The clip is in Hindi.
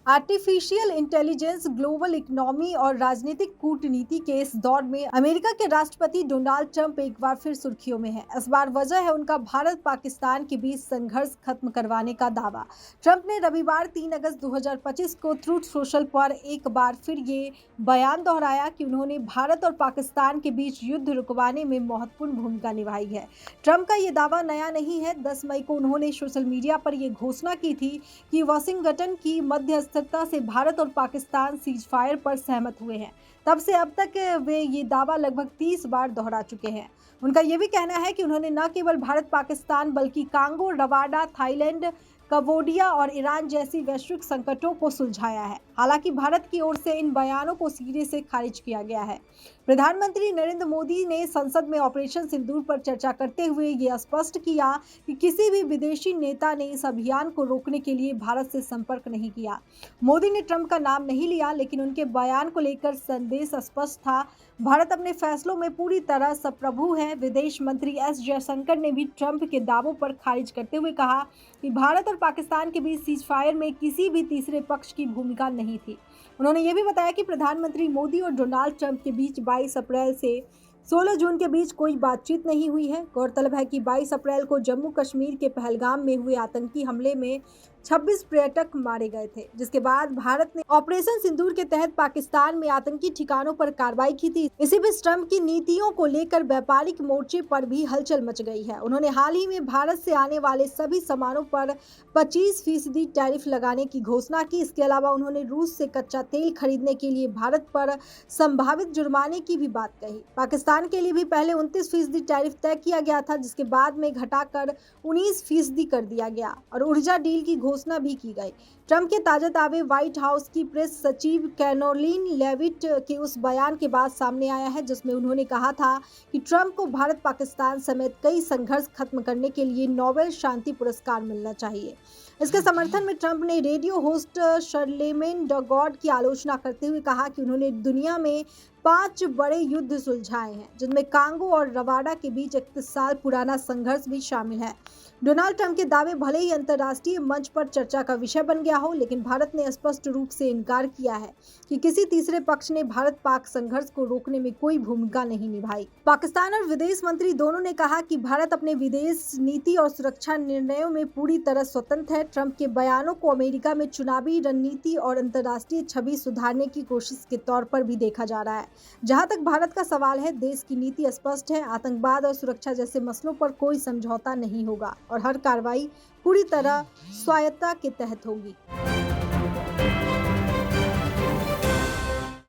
आर्टिफिशियल इंटेलिजेंस, ग्लोबल इकोनॉमी और राजनीतिक कूटनीति के इस दौर में अमेरिका के राष्ट्रपति डोनाल्ड ट्रंप एक बार फिर सुर्खियों में हैं। इस बार वजह है उनका भारत पाकिस्तान के बीच संघर्ष खत्म करवाने का दावा। ट्रंप ने रविवार 3 अगस्त 2025 को ट्रूथ सोशल पर एक बार फिर ये बयान दोहराया कि उन्होंने भारत और पाकिस्तान के बीच युद्ध रुकवाने में महत्वपूर्ण भूमिका निभाई है। ट्रंप का ये दावा नया नहीं है। 10 मई को उन्होंने सोशल मीडिया पर यह घोषणा की थी कि वाशिंगटन की मध्यस्थता से भारत और पाकिस्तान सीज फायर पर सहमत हुए हैं। तब से अब तक वे ये दावा लगभग 30 बार दोहरा चुके हैं। उनका यह भी कहना है कि उन्होंने न केवल भारत पाकिस्तान बल्कि कांगो, रवांडा, थाईलैंड, कंबोडिया और ईरान जैसी वैश्विक संकटों को सुलझाया है। हालांकि भारत की ओर से इन बयानों को सिरे से खारिज किया गया है। प्रधानमंत्री नरेंद्र मोदी ने संसद में ऑपरेशन सिंदूर पर चर्चा करते हुए ये स्पष्ट किया कि किसी भी विदेशी नेता ने इस अभियान को रोकने के लिए भारत से संपर्क नहीं किया। मोदी ने ट्रंप का नाम नहीं लिया, लेकिन उनके बयान को लेकर संदेश स्पष्ट था। भारत अपने फैसलों में पूरी तरह संप्रभु है। विदेश मंत्री एस जयशंकर ने भी ट्रंप के दावों पर खारिज करते हुए कहा कि भारत और पाकिस्तान के बीच सीज फायर में किसी भी तीसरे पक्ष की भूमिका नहीं थी। उन्होंने ये भी बताया कि प्रधानमंत्री मोदी और डोनाल्ड ट्रंप के बीच 22 अप्रैल से 16 जून के बीच कोई बातचीत नहीं हुई है। गौरतलब है कि 22 अप्रैल को जम्मू कश्मीर के पहलगाम में हुए आतंकी हमले में 26 पर्यटक मारे गए थे, जिसके बाद भारत ने ऑपरेशन सिंदूर के तहत पाकिस्तान में आतंकी ठिकानों पर कार्रवाई की थी। इसी बीच ट्रंप की नीतियों को लेकर व्यापारिक मोर्चे पर भी हलचल मच गई है। उन्होंने हाल ही में भारत से आने वाले सभी सामानों पर 25% टैरिफ लगाने की घोषणा की। इसके अलावा उन्होंने रूस से कच्चा तेल खरीदने के लिए भारत पर संभावित जुर्माने की भी बात कही। पाकिस्तान के लिए भी पहले 29% टैरिफ तय किया गया था, जिसके बाद में घटाकर 19% कर दिया गया और ऊर्जा डील की घोषणा भी की गई। ट्रंप के ताजा दावे व्हाइट हाउस की प्रेस सचिव कैरोलिन लेविट के उस बयान के बाद सामने आया है, जिसमें उन्होंने कहा था कि ट्रंप को भारत पाकिस्तान समेत कई संघर्ष खत्म करने के लिए नोबेल शांति पुरस्कार मिलना चाहिए। इसके समर्थन में ट्रंप ने रेडियो होस्ट शर्लेमेन द गॉड की आलोचना करते हुए कहा कि उन्होंने दुनिया में 5 बड़े युद्ध सुलझाए हैं, जिनमें कांगो और रवांडा के बीच 31 साल पुराना संघर्ष भी शामिल है। डोनाल्ड ट्रंप के दावे भले ही अंतर्राष्ट्रीय मंच पर चर्चा का विषय बन गया हो, लेकिन भारत ने स्पष्ट रूप से इनकार किया है कि किसी तीसरे पक्ष ने भारत पाक संघर्ष को रोकने में कोई भूमिका नहीं निभाई। पाकिस्तान और विदेश मंत्री दोनों ने कहा कि भारत अपने विदेश नीति और सुरक्षा निर्णयों में पूरी तरह स्वतंत्र है। ट्रंप के बयानों को अमेरिका में चुनावी रणनीति और अंतर्राष्ट्रीय छवि सुधारने की कोशिश के तौर पर भी देखा जा रहा है। जहां तक भारत का सवाल है, देश की नीति स्पष्ट है। आतंकवाद और सुरक्षा जैसे मसलों पर कोई समझौता नहीं होगा और हर कार्रवाई पूरी तरह स्वायत्तता के तहत होगी।